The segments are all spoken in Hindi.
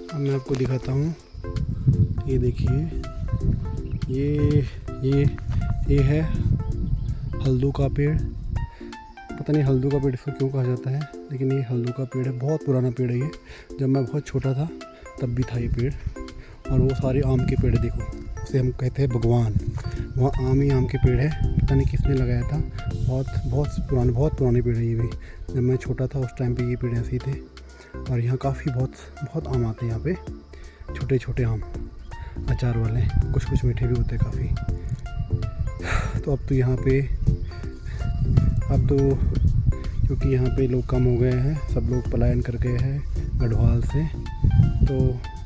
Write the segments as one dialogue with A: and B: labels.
A: अब मैं आपको दिखाता हूँ। ये देखिए, ये है हल्दू का पेड़। पता नहीं हल्दू का पेड़ इसको क्यों कहा जाता है, लेकिन ये हल्दू का पेड़ है। बहुत पुराना पेड़ है ये। जब मैं बहुत छोटा था तब भी था ये पेड़। और वो सारे आम के पेड़ देखो, उसे हम कहते हैं भगवान। वहाँ आम ही आम के पेड़ है, पता नहीं किसने लगाया था। बहुत पुराने पेड़ है ये भी। जब मैं छोटा था उस टाइम पे ये पेड़ ऐसे ही थे। और यहाँ काफ़ी बहुत आम आते हैं यहाँ पे, छोटे छोटे आम, अचार वाले। कुछ मीठे भी होते हैं काफ़ी। तो अब तो यहाँ पे क्योंकि यहाँ पे लोग कम हो गए हैं, सब लोग पलायन कर गए हैं गढ़वाल से। तो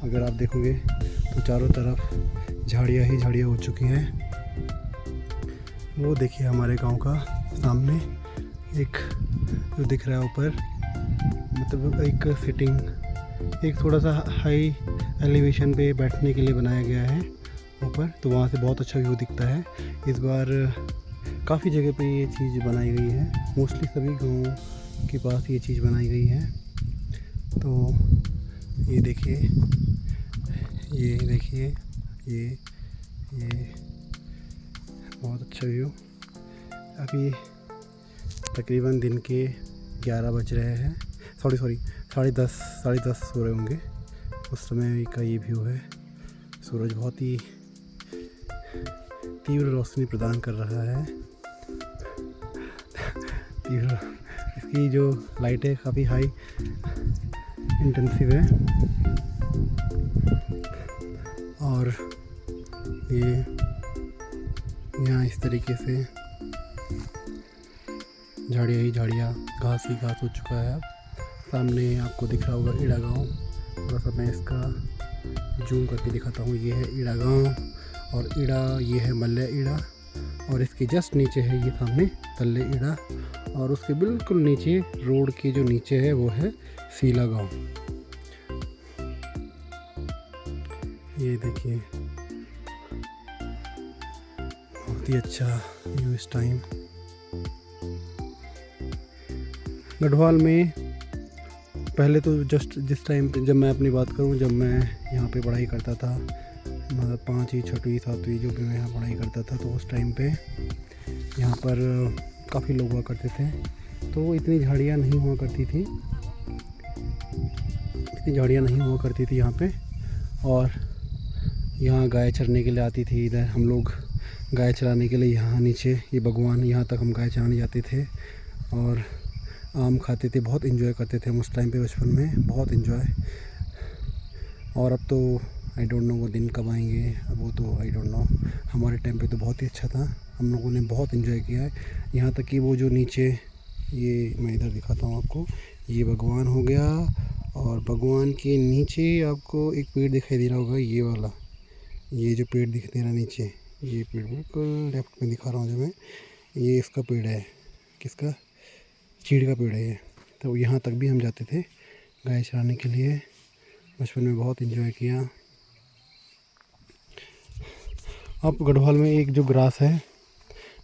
A: अगर आप देखोगे तो चारों तरफ झाड़ियाँ ही झाड़ियाँ हो चुकी हैं। वो देखिए हमारे गांव का सामने एक जो दिख रहा है ऊपर, मतलब एक सिटिंग, एक थोड़ा सा हाई एलिवेशन पे बैठने के लिए बनाया गया है ऊपर। तो वहाँ से बहुत अच्छा व्यू दिखता है। इस बार काफ़ी जगह पे ये चीज़ बनाई गई है, मोस्टली सभी गाँव के पास ये चीज़ बनाई गई है। तो ये देखिए, ये बहुत अच्छा व्यू। अभी तकरीबन दिन के 11 बज रहे हैं, सॉरी 10:30 हो रहे होंगे। उस समय का ये व्यू है। सूरज बहुत ही तीव्र रोशनी प्रदान कर रहा है। इसकी जो लाइट है काफ़ी हाई इंटेंसिव है। और ये यहाँ इस तरीके से झाड़ियाँ ही झाड़ियाँ, घास ही घास हो चुका है। अब सामने आपको दिख रहा होगा ईड़ा गाँव। थोड़ा सा मैं इसका जूम करके दिखाता हूँ। ये है ईड़ा गाँव, और ईड़ा ये है मल्ले ईड़ा, और इसके जस्ट नीचे है ये सामने तल्ले ईड़ा, और उसके बिल्कुल नीचे रोड के जो नीचे है वो है सीला गाँव। ये देखिए, बहुत ही अच्छा व्यू इस टाइम। गढ़वाल में पहले तो जस्ट जिस टाइम पे, जब मैं अपनी बात करूं, जब मैं यहाँ पे पढ़ाई करता था, मतलब 5वीं 6वीं 7वीं जो भी मैं यहाँ पढ़ाई करता था, तो उस टाइम पे यहाँ पर काफ़ी लोग हुआ करते थे। तो इतनी झाड़ियाँ नहीं हुआ करती थी यहाँ पे। और यहाँ गाय चरने के लिए आती थी। इधर हम लोग गाय चराने के लिए यहाँ नीचे ये भगवान, यहाँ तक हम गाय चराने जाते थे और आम खाते थे। बहुत एंजॉय करते थे हम उस टाइम पे, बचपन में बहुत एंजॉय। और अब तो आई डोंट नो वो दिन कब आएंगे, अब वो तो आई डोंट नो। हमारे टाइम पे तो बहुत ही अच्छा था, हम लोगों ने बहुत एंजॉय किया है। यहाँ तक कि वो जो नीचे, ये मैं इधर दिखाता हूँ आपको, ये भगवान हो गया, और भगवान के नीचे आपको एक पेड़ दिखाई दे रहा होगा, ये वाला, ये जो पेड़ दिख दे रहा नीचे, ये पेड़ बिल्कुल लेफ्ट में दिखा रहा हूँ जो मैं, ये इसका पेड़ है। किसका? चीड़ का पेड़ है ये। तो यहाँ तक भी हम जाते थे गाय चराने के लिए, बचपन में बहुत एंजॉय किया। अब गढ़वाल में एक जो ग्रास है,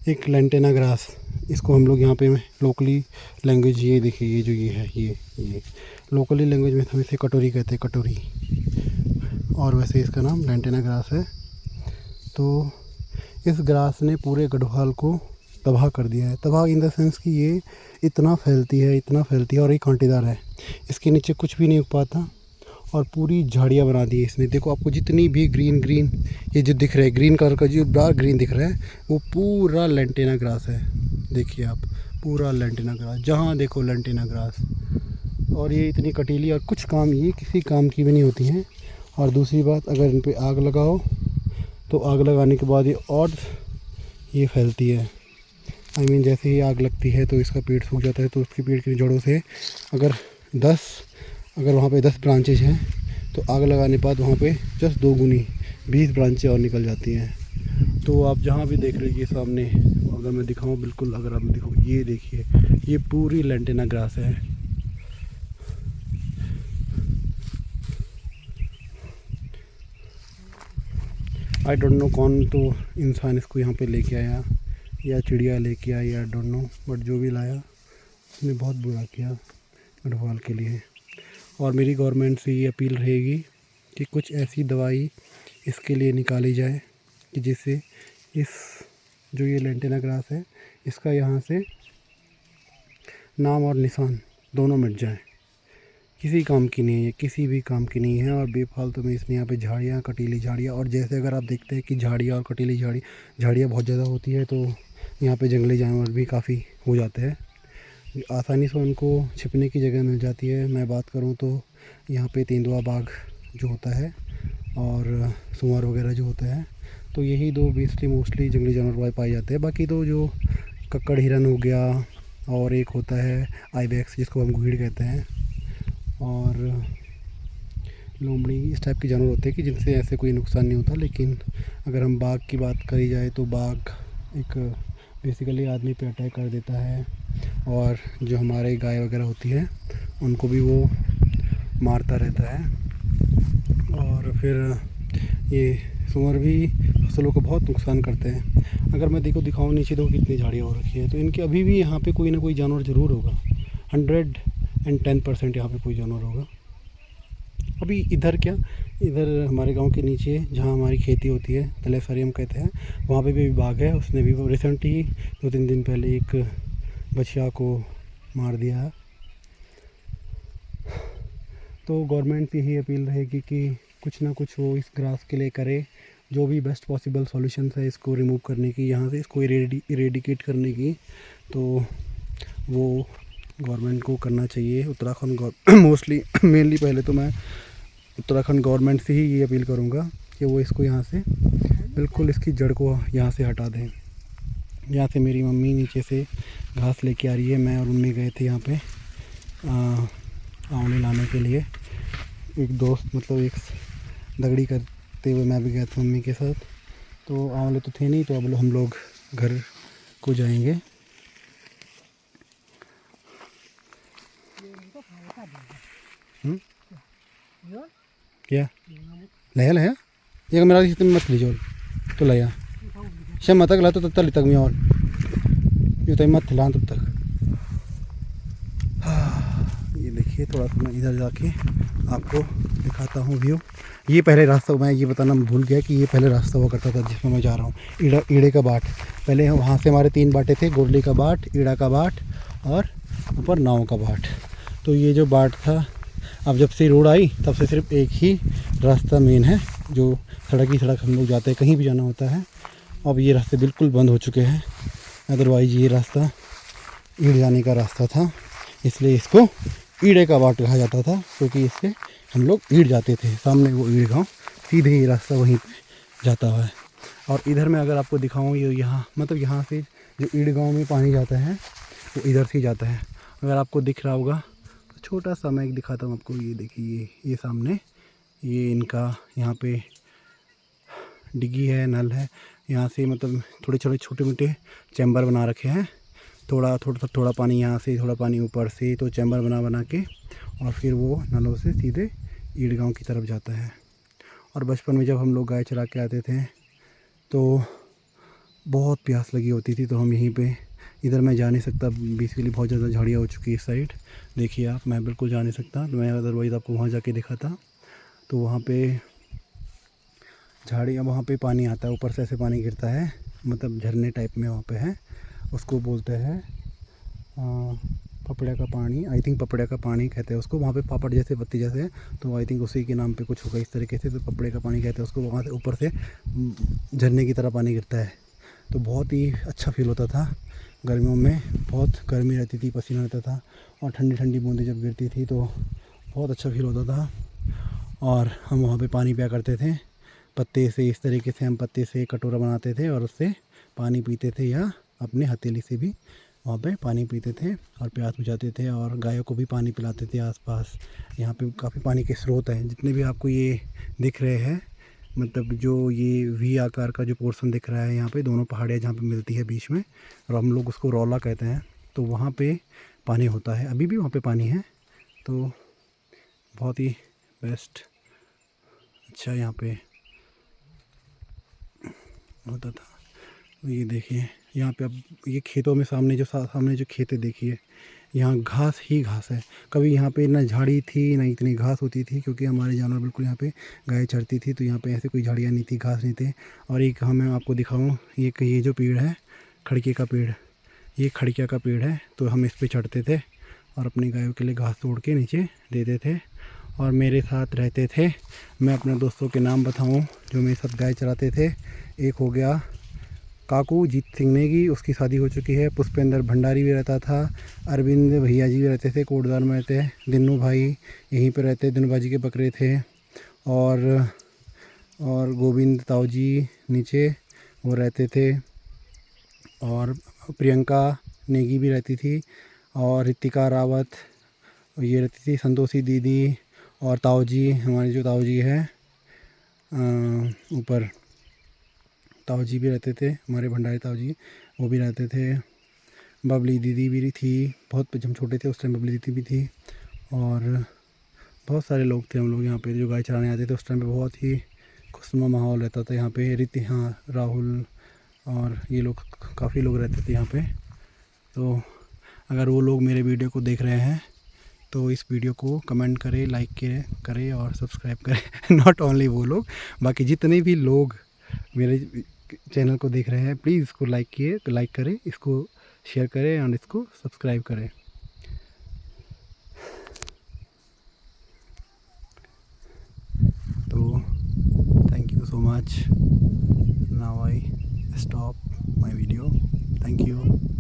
A: एक लेंटेना ग्रास, इसको हम लोग यहाँ पे लोकली लैंग्वेज, ये देखिए, ये जो ये है, ये लोकली लैंग्वेज में हम इसे कटोरी कहते हैं, कटोरी। और वैसे इसका नाम लेंटेना ग्रास है। तो इस ग्रास ने पूरे गढ़वाल को तबाह कर दिया है। तबाह इन द सेंस कि ये इतना फैलती है और ये कांटेदार है, इसके नीचे कुछ भी नहीं उग पाता, और पूरी झाड़ियाँ बना दी है इसने। देखो आपको जितनी भी ग्रीन ये जो दिख रहा है, ग्रीन कलर का जो डार्क ग्रीन दिख रहा है, वो पूरा लेंटेना ग्रास है। देखिए आप, पूरा लेंटेना ग्रास, जहाँ देखो लेंटेना ग्रास। और ये इतनी कटीली और कुछ काम, ये किसी काम की भी नहीं होती हैं। और दूसरी बात, अगर इन पर आग लगाओ तो आग लगाने के बाद ये और ये फैलती है। आई मीन जैसे ही आग लगती है तो इसका पेड़ सूख जाता है, तो उसके पेड़ की जड़ों से अगर वहाँ पे 10 ब्रांचेज हैं, तो आग लगाने के बाद वहाँ पे जस्ट 2 गुनी 20 ब्रांचें और निकल जाती हैं। तो आप जहाँ भी देख रहे हैं, ये सामने अगर मैं दिखाऊँ, बिल्कुल अगर आप देखो, ये देखिए, ये पूरी लेंटेना ग्रास है। आई डोंट नो कौन तो इंसान इसको यहाँ पे लेके आया, या चिड़िया लेके आई, आई डोंट नो, बट जो भी लाया उसने बहुत बुरा किया गढ़वाल के लिए। और मेरी गवर्नमेंट से ये अपील रहेगी कि कुछ ऐसी दवाई इसके लिए निकाली जाए कि जिससे इस जो ये लेंटेना ग्रास है इसका यहाँ से नाम और निशान दोनों मिट जाएं। किसी काम की नहीं है, किसी भी काम की नहीं है। और बेफालतू में इसने यहाँ पे झाड़ियाँ, कटीली झाड़ियाँ, और जैसे अगर आप देखते हैं कि झाड़ियाँ और कटीली झाड़ियाँ बहुत ज़्यादा होती है तो यहाँ पे जंगली जानवर भी काफ़ी हो जाते हैं, आसानी से उनको छिपने की जगह मिल जाती है। मैं बात करूँ तो यहाँ पे तेंदुआ बाघ जो होता है और सुअर वगैरह जो होता है, तो यही दो मोस्टली जंगली जानवर पाए जाते हैं। बाकी तो जो कक्कड़ हिरन हो गया, और एक होता है आइबेक्स जिसको हम गीड़ कहते हैं, और लोमड़ी, इस टाइप के जानवर होते हैं कि जिनसे ऐसे कोई नुकसान नहीं होता। लेकिन अगर हम बाघ की बात करी जाए तो बाघ एक बेसिकली आदमी पे अटैक कर देता है, और जो हमारे गाय वगैरह होती है उनको भी वो मारता रहता है। और फिर ये सूअर भी फसलों को बहुत नुकसान करते हैं। अगर मैं दिखाऊँ नीचे तो कितनी झाड़ियाँ हो रखी है, तो इनके अभी भी यहाँ पे कोई ना कोई जानवर ज़रूर होगा। 110% यहाँ पे कोई जानवर होगा। अभी इधर हमारे गांव के नीचे जहाँ हमारी खेती होती है, तलेसरी हम कहते हैं, वहाँ पे भी बाघ है। उसने भी रिसेंट ही 2-3 दिन पहले एक बछिया को मार दिया है। तो गवर्नमेंट से यही अपील रहेगी कि कुछ ना कुछ वो इस ग्रास के लिए करे, जो भी बेस्ट पॉसिबल सॉल्यूशन है इसको रिमूव करने की, यहाँ से इसको इरेडिकेट करने की, तो वो गवर्नमेंट को करना चाहिए। उत्तराखंड मोस्टली मेनली पहले तो मैं उत्तराखंड गवर्नमेंट से ही ये अपील करूँगा कि वो इसको यहाँ से बिल्कुल इसकी जड़ को यहाँ से हटा दें। यहाँ से मेरी मम्मी नीचे से घास लेके आ रही है, मैं और मम्मी गए थे यहाँ पे आंवले लाने के लिए। एक दोस्त मतलब एक दगड़ी करते हुए मैं भी गया था मम्मी के साथ, तो आंवले तो थे नहीं, तो अब हम लोग घर को जाएंगे। क्या लया ये मेरा इतने मत लीजिए तो लया शम तक ला तो तब तक मैं और ये तो मत ला तब तक। ये देखिए थोड़ा सा मैं इधर जाके आपको दिखाता हूँ व्यू। ये पहले रास्ता, मैं ये बताना भूल गया कि ये पहले रास्ता हुआ करता था जिसमें मैं जा रहा हूँ, ईड़े का बाट। पहले वहाँ से हमारे 3 बाटें थे, गोरली का बाट, ईड़ा का बाट और ऊपर नाव का बाट। तो ये जो बाट था, अब जब से रोड आई तब से सिर्फ एक ही रास्ता मेन है, जो सड़क ही सड़क हम लोग जाते हैं, कहीं भी जाना होता है। अब ये रास्ते बिल्कुल बंद हो चुके हैं। अदरवाइज़ ये रास्ता ईड़ जाने का रास्ता था, इसलिए इसको ईड़े का बाट कहा जाता था, क्योंकि इससे हम लोग ईड़ जाते थे। सामने वो ईड़ गाँव, सीधे ये रास्ता वहीं पे जाता हुआ है। और इधर मैं अगर आपको दिखाऊँ, ये यहाँ मतलब यहाँ से जो ईड़ गाँव में पानी जाता है वो इधर से जाता है। अगर आपको दिख रहा होगा तो छोटा सा मैं एक दिखाता हूँ आपको। ये देखिए ये सामने ये इनका यहाँ पे डिग्गी है, नल है। यहाँ से मतलब थोड़े छोटे मोटे चैम्बर बना रखे हैं। थोड़ा पानी यहाँ से, थोड़ा पानी ऊपर से, तो चैम्बर बना के और फिर वो नलों से सीधे ईड़ गाँव की तरफ जाता है। और बचपन में जब हम लोग गाय चरा के आते थे तो बहुत प्यास लगी होती थी, तो हम यहीं पे, इधर मैं जा नहीं सकता, बेसिकली बहुत ज़्यादा झाड़ियाँ हो चुकी है इस साइड। देखिए आप, मैं बिल्कुल जा नहीं सकता, तो मैं अदरवाइज़ आपको वहाँ जाके दिखाता। तो वहाँ पे झाड़ियाँ, वहाँ पे पानी आता है, ऊपर से ऐसे पानी गिरता है, मतलब झरने टाइप में वहाँ पे है। उसको बोलते हैं पपड़े का पानी, आई थिंक पपड़े का पानी कहते हैं उसको। वहाँ पे पापड़ जैसे पत्ती जैसे है, तो आई थिंक उसी के नाम पे कुछ होगा इस तरीके से, तो पपड़े का पानी कहते हैं उसको। वहाँ से ऊपर से झरने की तरह पानी गिरता है, तो बहुत ही अच्छा फील होता था। गर्मियों में बहुत गर्मी रहती थी, पसीना रहता था, और ठंडी ठंडी बूंदें जब गिरती थी तो बहुत अच्छा फील होता था। और हम वहाँ पे पानी पिया करते थे पत्ते से, इस तरीके से हम पत्ते से कटोरा बनाते थे और उससे पानी पीते थे, या अपने हथेली से भी वहाँ पे पानी पीते थे और प्यास बुझाते थे, और गायों को भी पानी पिलाते थे आसपास। यहाँ पे काफ़ी पानी के स्रोत हैं, जितने भी आपको ये दिख रहे हैं, मतलब जो ये वी आकार का जो पोर्शन दिख रहा है, यहाँ पे दोनों पहाड़ियाँ जहाँ पे मिलती है बीच में, और हम लोग उसको रौला कहते हैं, तो वहाँ पे पानी होता है, अभी भी वहाँ पे पानी है। तो बहुत ही बेस्ट अच्छा यहाँ पे होता था। तो ये देखिए यहाँ पे अब ये खेतों में सामने जो खेत है देखिए, यहाँ घास ही घास है। कभी यहाँ पे ना झाड़ी थी ना इतनी घास होती थी, क्योंकि हमारे जानवर बिल्कुल यहाँ पे गाय चरती थी, तो यहाँ पे ऐसे कोई झाड़ियाँ नहीं थी, घास नहीं थे। और एक मैं आपको दिखाऊँ, ये जो पेड़ है खड़के का पेड़, ये खड़किया का पेड़ है, तो हम इस पे चढ़ते थे और अपनी गायों के लिए घास तोड़ के नीचे देते थे। और मेरे साथ रहते थे, मैं अपने दोस्तों के नाम बताऊं जो मेरे साथ गाय चराते थे। एक हो गया काकू जीत सिंह नेगी, उसकी शादी हो चुकी है। पुष्पेंद्र भंडारी भी रहता था। अरविंद भैया जी भी रहते थे, कोटद्वार में रहते हैं। दिन्नू भाई यहीं पे रहते, दिन्नू भाजी के बकरे थे। और गोविंद ताऊ जी नीचे वो रहते थे। और प्रियंका नेगी भी रहती थी, और रितिका रावत ये रहती थी, संतोषी दीदी, और ताऊ जी, हमारे जो ताऊ जी है ऊपर, ताऊ जी भी रहते थे, हमारे भंडारी ताऊ जी, वो भी रहते थे। बबली दीदी भी थी, बहुत जब हम छोटे थे उस टाइम बबली दीदी भी थी। और बहुत सारे लोग थे हम लोग यहाँ पे जो गाय चराने आते थे। उस टाइम पे बहुत ही खुशनुमा माहौल रहता था यहाँ पे। हाँ, राहुल और ये लोग, काफ़ी लोग रहते थे यहाँ पे। तो अगर वो लोग मेरे वीडियो को देख रहे हैं तो इस वीडियो को कमेंट करें, लाइक करें और सब्सक्राइब करें। नॉट ओनली वो लोग, बाकी जितने भी लोग मेरे चैनल को देख रहे हैं, प्लीज़ इसको लाइक करें, इसको शेयर करें और इसको सब्सक्राइब करें। तो thank you so much. Now I stop my video. Thank you.